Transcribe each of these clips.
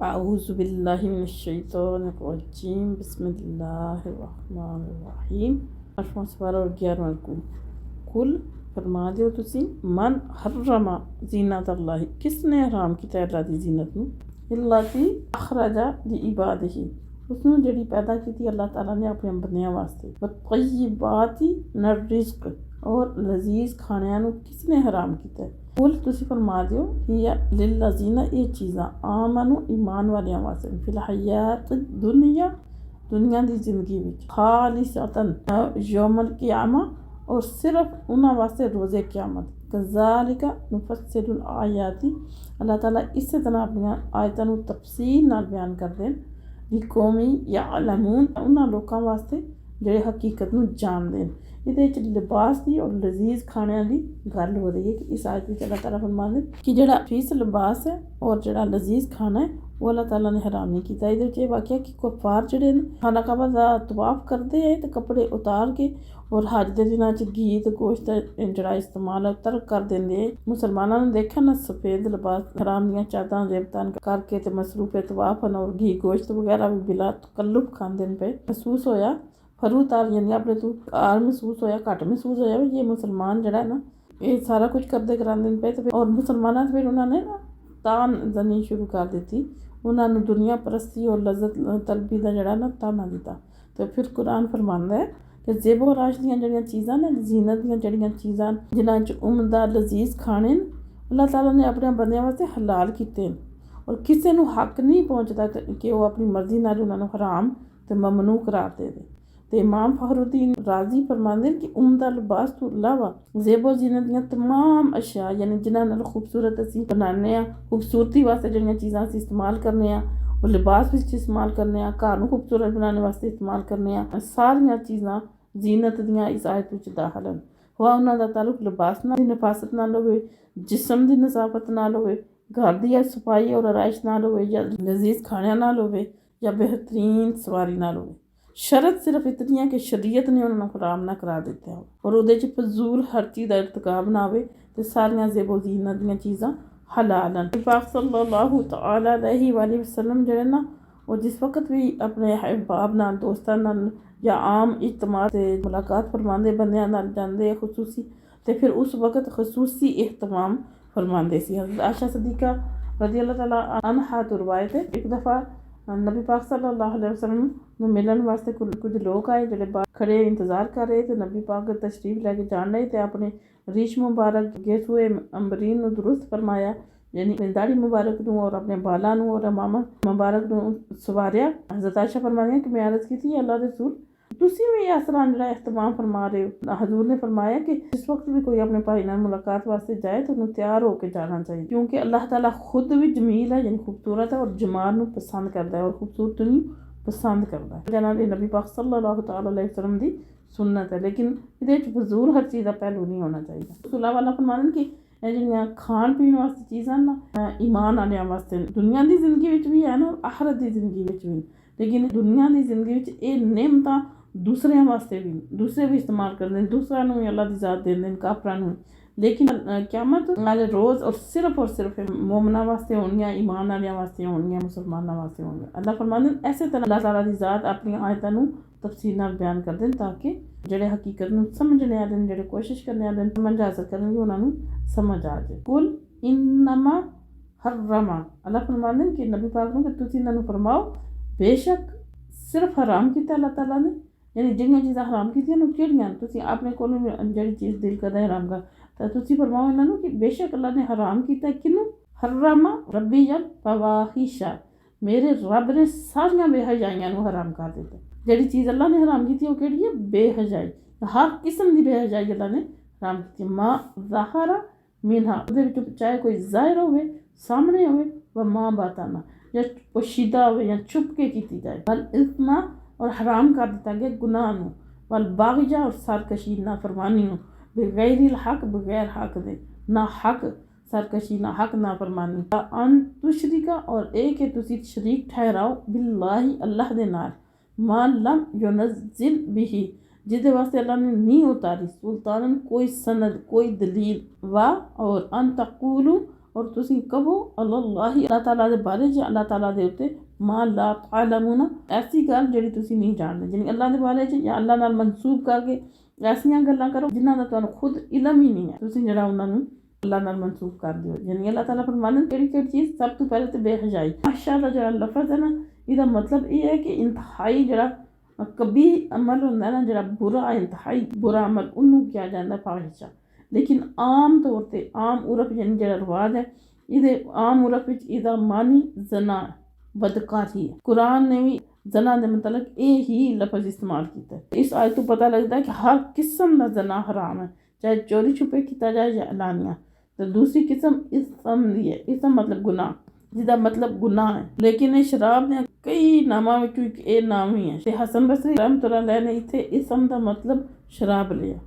अऊज़ु बिल्लाहि मिनश्शैतानिर्रजीम बिस्मिल्लाहिर्रहमानिर्रहीम। 8वां सवाल और 11वां कुल फरमा दिओ तुसी मन हर्रमा जीनत अल्लाह किसने हराम किया अल्लाह दी जीनत नूं इल्लाती अखरजा ली इबादिही उसनूं जिहड़ी पैदा की अल्लाह ताला ने अपने बंदियां वास्ते व तय्यिबाती मिनर रिज़्क और लजीज खाणिਆਂ ਨੂੰ किसने हराम किया कुल तुसी फरमा दिओ हिया लिल्लज़ीना ये चीज़ां आमनु ईमान वालियां वास्ते फिल हयात दुनिया दुनिया दी जिंदगी विच खालिसतन यौमल क़ियामा और सिर्फ उन्हां वास्ते रोज़े क़यामत कज़ालिका नुफ़स्सिलुल आयाति अल्लाह ताला इस तरह अपनी आयतां नूं तफसील नाल बयान करदे ने कौमी यअलमून उन्हां लोकां वास्ते ਜਿਹੜੇ हकीकत ਨੂੰ जाणदे ने ਇਹਦੇ ਵਿੱਚ ਲਿਬਾਸ ਦੀ और लजीज खाणਿਆਂ ਦੀ ਗੱਲ हो रही है कि इस आयत ਵਿੱਚ अल्लाह ताला फरमाते कि ਜਿਹੜਾ फीस लिबास है और ਜਿਹੜਾ लजीज खाना है वो अल्लाह ताला ने हराम नहीं किया। ਇਹਦੇ ਵਿੱਚ ਇਹ ਵਾਕਿਆ कि कुफार ਜਿਹੜੇ ਨੇ खाना काबा ਦਾ तवाफ करते हैं तो कपड़े उतार के और हज ਦੇ ਦਿਨਾਂ 'ਚ ਗੀਤ ਗੋਸ਼ਤ ਜਿਹੜਾ ਇਸਤੇਮਾਲ ਤਰਕ ਕਰ ਦਿੰਦੇ। ਮੁਸਲਮਾਨਾਂ ਨੇ ਦੇਖਿਆ ਨਾ ਸਫेद लिबास हराम ਦੀਆਂ ਚਾਦਰਾਂ ਦੇਵਤਾਨ ਕਰਕੇ ਤੇ ਮਸਰੂਫ तवाफ और घी गोश्त वगैरह भी बिला तकल्लुफ खांदे पे महसूस होया फरू तार यानी अपने तू कार महसूस होया घट महसूस होया भी ये मुसलमान जड़ा ना ये सारा कुछ करते करांदे पे तो और मुसलमाना फिर उन्होंने ना तान जनी शुरू कर दी उन्होंने दुनिया परस्ती और लज्जत तलबी का जड़ा ना ताना दिता। तो फिर कुरान फरमांदा है कि जेबो राश दियां जड़ियां चीज़ां ने जीनत दियां जड़ियां चीज़ां जिन्हां च उम्दा लजीज खाने अल्लाह ताला ने अपने बंदियां वास्ते हलाल कीते और किसी नूं हक नहीं पहुँचता कि वह अपनी मर्जी नाल उन्होंने हराम तो ममनू करार दे ते इमाम फखरुद्दीन राजी फरमाते कि उम्दा लिबास तो अलावा जेबो जीनत दियां तमाम अशिया यानी जिन्हां नाल खूबसूरत असीं बनाने खूबसूरती वास्ते जिहड़ियां चीज़ां असीं इस्तेमाल करने और लिबास विच इस्तेमाल करने घर नूं खूबसूरत बनाने वास्ते इस्तेमाल करने सारियां चीज़ां जीनत दियां इस आयत विच दाखल हन। हुआ उन्हां दा ताल्लुक लिबास नाल नफासत नाल होवे जिस्म दी नज़ाफत नाल होवे घर दी सफाई और आराइश नाल होवे या लजीज खाणिਆਂ नाल होवे या बेहतरीन सवारी नाल होवे। शरत सिर्फ इतनी है कि शरीयत ने उन्होंने हराम ना करा दिता हो और वो फजूल हर चीज़ का इर्तिकाब ना हो तो सारिया ज़ेबो ज़ीनत दी चीज़ां हलाल हैं। पाक सल्लल्लाहु तआला अलैहि वसल्लम जो ना वो जिस वक्त भी अपने अहबाब नाल दोस्तां नाल या आम इज्तिमा से मुलाकात फरमाते बंदियां नाल जांदे खसूसी तो फिर उस वक्त खसूसी एहतमाम फरमाते सी। हज़रत आयशा सिद्दीक़ा रज़ी अल्लाह तआला अन्हा तो रवायत है एक दफ़ा नबी पाक सल्लल्लाहु अलैहि वसल्लम मिलन वास्ते कुछ लोग आए जो बाहर खड़े इंतज़ार कर रहे थे। नबी पाक तशरीफ लैके जान रहे थे अपने रीश मुबारक गेस हुए अंबरीन दुरुस्त फरमाया यानी दाढ़ी मुबारक नूं और अपने बालों नूं और इमामा मुबारक नूं सवारिया। हज़रत आयशा फरमाया कि मैं अर्ज़ की थी अल्लाह दे रसूल तुसी भी इस तरह जो एहतमाम फरमा रहे हो। हजूर ने फरमाया कि जिस वक्त भी कोई अपने भाई नाल मुलाकात वास्ते जाए तो उन्हें तैयार होकर जाना चाहिए क्योंकि अल्लाह ताला खुद भी जमील है यानी खूबसूरत है और जमाल नूं पसंद करता है और खूबसूरत नूं पसंद करता है। जनाब नबी पाक सल्लल्लाहु तआला अलैहि वसल्लम दी सुन्नत है लेकिन ये फजूल हर चीज़ का पहलू नहीं होना चाहिए। उस अलावा फरमाते कि जिहड़ियां खाण पीण वास्ते चीज़ां ना ईमान वालियां वास्ते दुनिया की जिंदगी विच भी है ना आखरत की जिंदगी विच भी लेकिन दुनिया की जिंदगी विच ये नेमतां दूसरे वास्ते भी दूसरे भी इस्तेमाल करते हैं दूसरा भी अल्लाह की ज़ात देंगे काफरां नूं लेकिन क़यामत वाले रोज़ और सिर्फ मोमना वास्ते होंगे ईमान वालियां वास्ते होंगे मुसलमानों वास्ते होंगे। अल्लाह फरमाते ऐसे तरह अल्लाह ताला की ज़ात अपनी आयतां नूं तफसील नाल बयान करते हैं ताकि जिहड़े हकीकत नूं समझने वाले जिहड़े कोशिश करने वाले समझ हासिल करनगे उन्हां नूं समझ आ जाए। कुल इन्नमा हर्रमा अल्लाह फरमाते कि नबी पाक नूं कि तुसीं इन्हां नूं फरमाओ बेशक सिर्फ हराम किया अल्लाह ताला ने यानी जिहड़ियां चीज़ां हराम कीतियां न किहड़ियां तुसीं अपने कोलों जिहड़ी चीज़ दिल करदा हराम कर तो तुसीं फरमाओ इन्हां नूं कि बेशक अल्लाह ने हराम किया किनू हर्रमा रब्बी जल फवाहिशा मेरे रब ने सारियां बेहजाइयां नूं हराम कर दिता। जिहड़ी चीज़ अल्लाह ने हराम की वो किहड़ी है बेहजाई हर किस्म की बेहजाई अल्लाह ने हराम की माँ ज़ाहरा मिनहा उहदे विचों चाहे कोई ज़ाहिर होवे सामने होवे व माँ बाताना या पोशीदा होवे या छुप के की जाए बल इल्मा और हराम कर दिता गया गुनाह नूं वल बागिजा और सरकशी ना फरमानी नूं बगैरिल हक बगैर हक दे ना हक सरकशी ना हक ना फरमानी अन तुशरिका और एक है तुसी शरीक ठहराओ बिल्लाही अल्लाह दे नाल मा लम युनज़िल बिही जिहदे वास्ते अल्लाह ने नहीं उतारी सुल्तानन कोई सनद कोई दलील वा और अन तक़ूलू और तुसी कहो अल्लाह ताला दे बारे च अल्लाह ताला दे उत्ते मा ला तालमूना ऐसी गल जिहड़ी तुसी नहीं जानदे, यानी अल्लाह दे बारे च या अल्लाह नाल मनसूब करके ऐसियां गल्लां करो जिन्हां दा तुहानूं खुद इलम ही नहीं है, तुसी जेहड़ा उन्हां नूं अल्लाह नाल मनसूब कर दिओ। यानी अल्लाह ताला फरमांदे केड़ी चीज़ सब तो पहले तो बेहजाई। फहशा दा जेहड़ा लफज है ना, इहदा मतलब ये है कि इंतहाई जेहड़ा कभी अमल होंदा ना, जेहड़ा बुरा इंतहाई बुरा अमल उन्नू किया जाता फाहिशा। लेकिन आम तौर पर आम उर्फ यानी जेहड़ा रवाज है, इहदे आम उर्फ विच इहदा मानी जना बदकारी है। कुरान ने भी जना के मतलब ये ही लफज इस्तेमाल किया है। इस आयत तो पता लगता है कि हर किस्म का जना हराम है, चाहे चोरी छुपे किया जाए या एलानिया। तो दूसरी किस्म इसम दी है, इसम मतलब गुनाह, जिसका मतलब गुनाह है। लेकिन ये शराब ने कई नामां विचों एक ये नाम ही है। ते हसन बसरी रहमतुल्लाह अलैह ने इत्थे इसम का मतलब शराब लिया,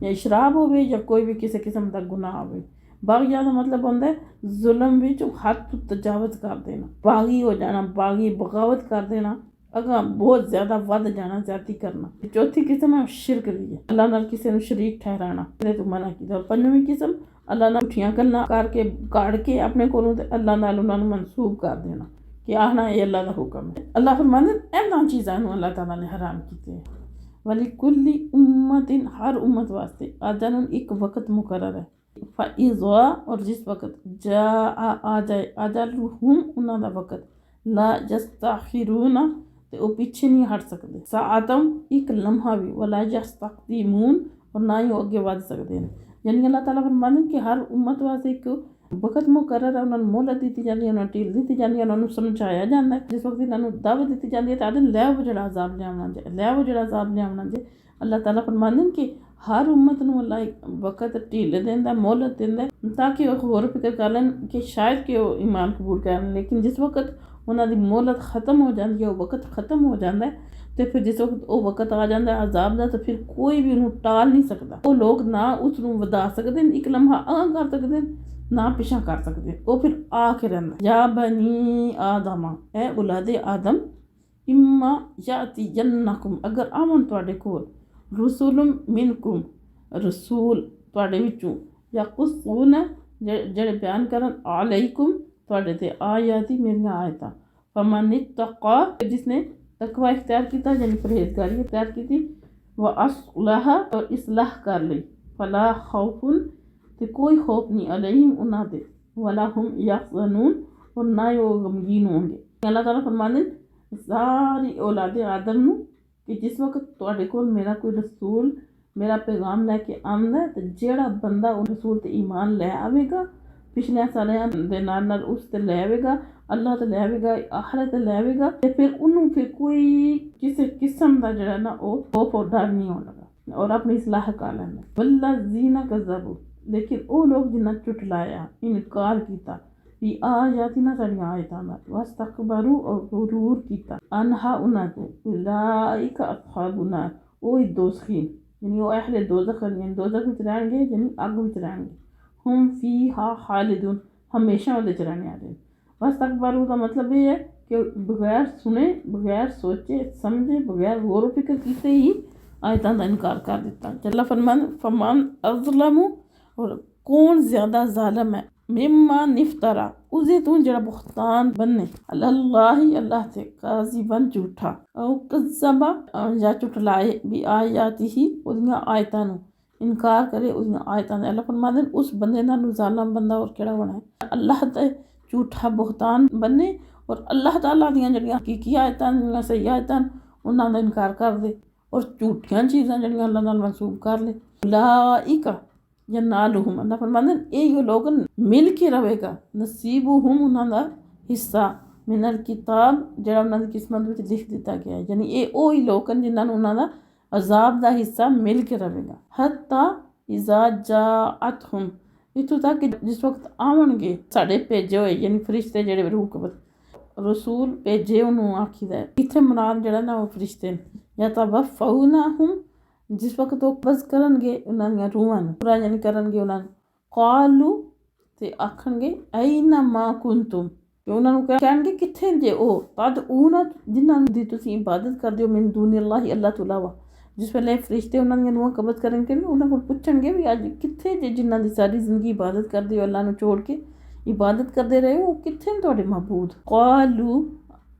या शराब होवे या कोई भी किसी किस्म का गुनाह होवे। बागिया का मतलब होंदा है जुल्म विच हद तो तजावत कर देना, बागी हो जाना, बागी बगावत कर देना, अगा बहुत ज़्यादा वध जाना, ज्यादती करना। चौथी किस्म है शिरक दी है, अल्लाह नाल किसी नूं शरीक ठहराना, इहदे तो मना कीता। और पंजवीं किस्म अल्लाह नाल झूठियां गल्लां करके काढ़ के अपने कोलों ते अल्लाह नाल उन्हां नूं मनसूब कर देना कि आखना ये अल्लाह दा हुक्म है। अल्लाह फरमांदे इन्हां चीज़ां नूं अल्लाह ताला ने हराम कीते। वली कुल्ली उम्मतिन हर उम्मत वास्ते अजलन एक वक़्त मुकर्रर है। फ़इज़ा और जिस वक़्त जा आ जाए अजलहुम उन्हां दा वक़्त ला यस्तखिरूना ते वो पीछे नहीं हट सकते। साअतम एक लम्हा भी वला यस्तक़दीमून और ना ही वो अगे बढ़ सकते हैं। यानी अल्लाह ताला फरमांदे कि हर उम्मत वास्ते एक वक़्त मुकर्रर है, उन्होंने मोहलत दी जाती है, उन्होंने ढील दी जाती है, उन्होंने समझाया जाता है। जिस वक्त इन्होंने दावत दी जाती है तो आदे लै वो जड़ा अजाब लियावना जे, लै वो जड़ा अजाब लियावना जे। अल्लाह ताला फरमांदे कि हर उम्मत नूं अल्लाह एक वक़्त ढील देंदा, मोहलत देंदा ताकि वो होर फिक्र कर लैन कि शायद कि वो ईमान कबूल करन। लेकिन जिस वक्त उन्हां दी मोहलत ख़त्म हो जाती है, वो वक़्त ख़त्म हो जाता है, तो फिर जिस वक्त वो वक़्त आ जाता है अजाब का, तो फिर कोई भी उन्होंने टाल नहीं सकता। वो लोग ना उसनूं वधा सकते हैं, एक लम्हा आगां कर सकते हैं, ना पिछा कर सकते, वो फिर आके रहना। या बनी आदमा ए औलादे आदम इम्मा यातियन्नकुम अगर आवन तुहाडे कोल रुसुलुम मिनकुम रसूल तुहाडे विचों यक़ुस्सून जेड़े बयान करन अलैकुम तुहाडे ते आयाती मेरियां आयतां फमन इत्तक़ा जिसने तकवा इख्तियार किया यानी परहेजगारी इख्तियार की व अस्लह और इस्लाह कर ली फला खौफुन तो कोई खौफ नहीं अलैहिम उन्हां ते वला हुम यहज़नून और ना ही वो गमगीन होंगे। अल्लाह ताला फरमांदे सारी औलादे आदम नूं कि जिस वक्त तुहाडे कोल मेरा कोई रसूल मेरा पैगाम लैके आंदा है, तो जेड़ा बंदा उस रसूल ते ईमान लै आवेगा पिछले सालियां दे नाल उस ते लै आवेगा, अल्लाह ते लै आवेगा, आखिरत ते लै आवेगा, ते फिर उन्नू फिर कोई किसी किस्म का जेड़ा ना वो खौफ और डर नहीं होने लगा और अपनी इस्लाह कर लैंदा। वल्लज़ीना कज़्ज़बू लेकिन वो लोग जिन्हां झुठलाया इनकार किया भी आयातिना साड़ियां आयतां दा वस्तकबरू और गुरूर किया अनहा उन्हां तो उलाइका अस्हाबुन नार वो दोज़खीन यानी वो अहले दोज़ख यानी दोज़ख विच रहणगे यानी अग विच रहणगे। हम फीहा खालिदून हमेशा उहदे च रहने वाले। वस्तकबरू का मतलब ये है कि बगैर सुने बगैर सोचे समझे बगैर गौर फिक्र किए ही आयतां दा इनकार कर दिता। अल्लाह फरमान अज़लमु और कौन ज़्यादा ज़ालिम है मिम्मा निफ्तरा उसे तू जड़ा बुख्तान बनने अल्लाह से काज़िबन झूठा और कज़्ज़बा या झुठलाए भी आयाती ही उदियां आयतां नूं इनकार करे उदियां आयतां दे। अल्लाह फरमांदे उस बंदे नाल ज़ालिम बंदा और केड़ा होना है अल्लाह ते झूठा बुख्तान बने और अल्लाह ताला दियां जड़ियां हकीकी आयतां सही आयतां उन्हां दा इनकार कर दे और झूठियां चीज़ां जड़ियां अल्लाह नाल मंसूब कर ले। उलाइका यनालुहुम अल्लाह फरमांदे ये लोग मिल के रहेगा नसीबुहुम उन्हां दा हिस्सा मिनल किताब जेड़ा उन्हां दी किस्मत विच लिख दिता गया है। यानी ये ओही लोग हैं जिन्हां नूं उन्हां दा अजाब दा हिस्सा मिल के रहेगा। हत्ता इज़ा जाअतहुम इत्थों तक कि जिस वक्त आवणगे साढ़े भेजे होए यानी फरिश्ते जेड़े रूह रसूल भेजे उन्होंने आखीदा है इत्थे मुराद जेड़ा ना वो फरिश्ते या तवफ़ौनाहुम जिस वक्त वो कब्ज़ करनगे उन्हां दियां रूहां नूं पूरा यानी करनगे उन्हां क़ालू ते आखणगे ऐना मा कुंतुम उन्हां नूं कहणगे कित्थे जे ओ तद ऊना जिन्हां दी तुसीं इबादत करदे हो मिन दूनिल्लाह अल्लाह तो इलावा। जिस वेले फरिश्ते उन्हां दियां रूहां कब्ज़ करनगे उन्हां कोल पुछणगे भी अज कित्थे जे जिन्हां दी सारी जिंदगी इबादत करदे हो अल्लाह नूं छोड़ के इबादत करते रहे हो कित्थे ने तुहाडे महबूद। क़ालू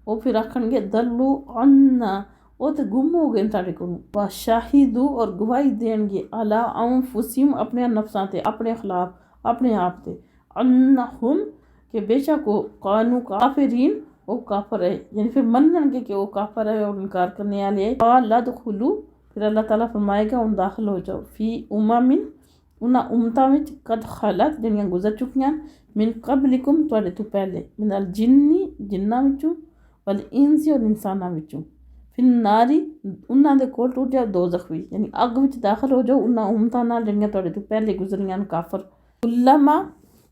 वो फिर आखणगे दल्लू अन्ना वो तो गुम हो गए साढ़े को। व शाहिदू और गवाही देंगे अला अनफुसिहिम अपने नफ्सां ते अपने खिलाफ अपने आप ते अन्नहुम के बेशक वो कानू काफिरीन वो काफर है, यानी फिर मनणगे कि वो काफर है और इनकार करने वाले है। क़ाल अदखुलू फिर अल्लाह ताला फरमाएगा उन दाखिल हो जाओ फी उममिन उन्हां उम्मतां विच कद खलत जिहड़ियां गुजर चुकियां मिन कबलिकुम तुहाडे तो पहले मिनल जिन्नी जिन्नां विचों वल इंसी और इंसानां विचों फिर नारी उन्हां दे कोल टूटिया दोज़ख भी यानी अग विच दाखिल हो जाओ उन्हां उम्मतां नाल जिहड़ियां तुहाडे तो पहले गुजरियां काफर। कुल्लमा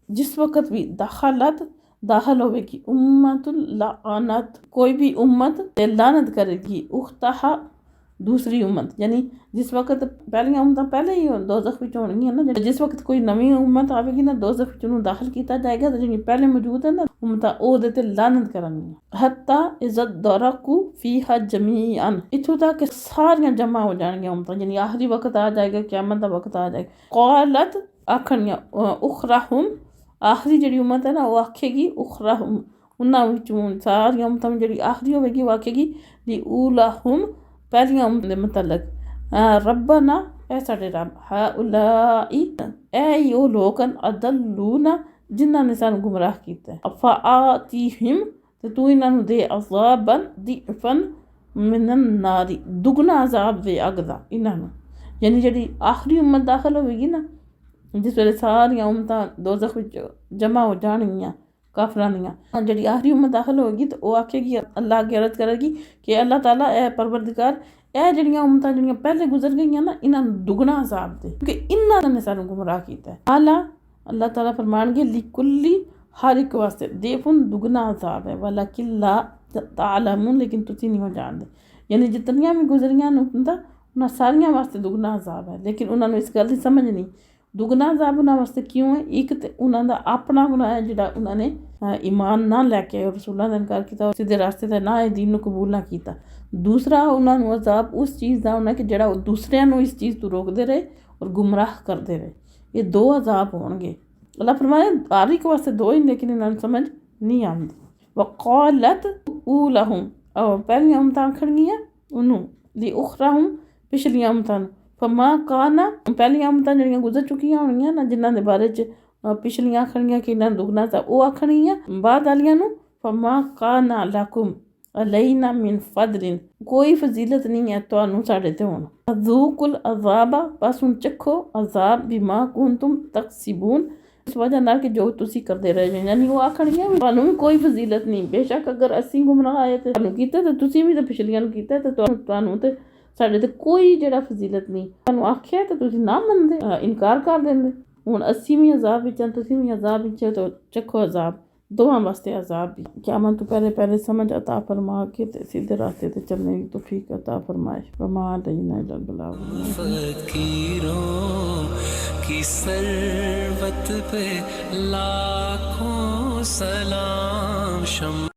जिस वक़्त भी दखलत दाखिल होवेगी उम्मतुल लानत कोई भी उम्मत ते लानत करेगी उख्तहा दूसरी उम्मत, यानी जिस वक्त पहलियां उम्मतां पहले ही दोज़ख विच होणगियां ना, जिस वक्त कोई नवी उम्मत आवेगी ना दोज़ख विच उन्हूं दाखिल किया जाएगा तो जिहड़ी पहले मौजूद है ना उम्मतां ओहदे ते लानत करनगियां। हत्ता इज़्ज़त दरकू फीहा जमीअन इत्थों तक कि सारियां जमा हो जाणगियां उम्मतां, यानी आखिरी वक्त आ जाएगा क़यामत दा वक्त आ जाएगा। क़ालत आखणगियां उखराहुम आखिरी जिहड़ी उम्मत है ना वो आखेगी उखराहुम उन्हां विचों सारियां उम्मतां जिहड़ी आखिरी होवेगी वो आखेगी ली उलाहुम पहलियां उम्मत दे मतलब रब्बना ऐ साडे रब हाउलाई ऐ ओ लोग अदल्लूना जिन्हां ने सानू गुमराह कीता है। अफा आतीहिम ते तू इन्हां नू दे अज़ाबन दिफन मिनन नारी दुगना अजाब दे अग दा इन्हां नू, यानी जिहड़ी आखिरी उम्मत दाखिल होवेगी ना जिस वेले सारियां उम्मतां दोज़ख विच जमा हो जाणगियां काफरां दियां, जिहड़ी आखिरी उम्मत दाखिल होगी तो वो आखेगी अल्लाह अगे अर्ज करेगी कि अल्लाह ताला ए परवरदिगार ए जिहड़ियां उम्मतां जिहड़ियां पहले गुजर गईयां ना इन्हां नूं दुगना अजाब दे क्योंकि इन्हां ने सानू गुमराह कीता है। आला अल्लाह ताला फरमाणगे लिकुल्ली हर एक वास्ते देफुन दुगना अजाब है वाला किल्ला तालमुन लेकिन तुसीं नहीं जानदे, यानी जितनियां भी गुजरियां उम्मतां उन्हां सारियां वास्ते दुगना अजाब है लेकिन उन्हां नूं इस गल दी समझ नहीं। दुगना अजाब उन्हां वास्ते क्यों है, एक तो उन्हां दा अपना गुनाह है जिहड़ा उन्हां ने ईमान ना लैके और रसूलां दा इनकार कीता और सीधे रास्ते ते ना दीन नूं कबूल ना कीता। दूसरा उन्हां नूं अजाब उस चीज़ दा होना कि जिहड़ा दूसरियां नूं इस चीज़ तो रोकदे रहे और गुमराह करते रहे, ये दो अजाब होणगे। अल्लाह फरमाए हर एक वास्ते दो ही लेकिन इन्हां नूं समझ नहीं आती। वक़ालत ऊलहुम और पहलियां उम्मतां आखणगियां उन्हूं ली उखराहुम पिछलियां उम्मतां नूं फमा काना पहलियां उम्मतां जिहड़ियां गुजर चुकियां होणगियां ना जिन्हां दे बारे च पिछलियां आखणगियां कि इन्हां दुगना सा वो आखणगियां बाद आलियां नूं फमा काना लकुम अलैना मिन फदलिन कोई फजीलत नहीं है तुहानूं साडे ते हुण ज़ूकुल अज़ाबा बस हुण चखो अज़ाब बिमा कुंतुम तकसिबून इस वजह नाल कि जो तुसीं करदे रहे हो, यानी वो आखणगियां तुहानूं भी कोई फजीलत नहीं बेशक अगर असीं गुमराह आए ते तुहानूं कीता ते तुसीं भी ते पिछलियां नूं कीता ते तुहानूं ते साडे ते कोई जेड़ा फजीलत नहीं तुहानूं आख्या ते तुसीं ना मनदे इनकार कर देंदे। हुण असीं भी अजाब विच तुसीं भी अजाब विच तो चखो अजाब दोवां वास्ते अजाब भी। क़यामत तो पहले पहले समझ अता फरमा के ते सीधे रास्ते ते चलने की तौफीक अता फरमाए। फरमा अलैना इल्लल बलाग फकीरों की सरवत पे लाखों सलाम।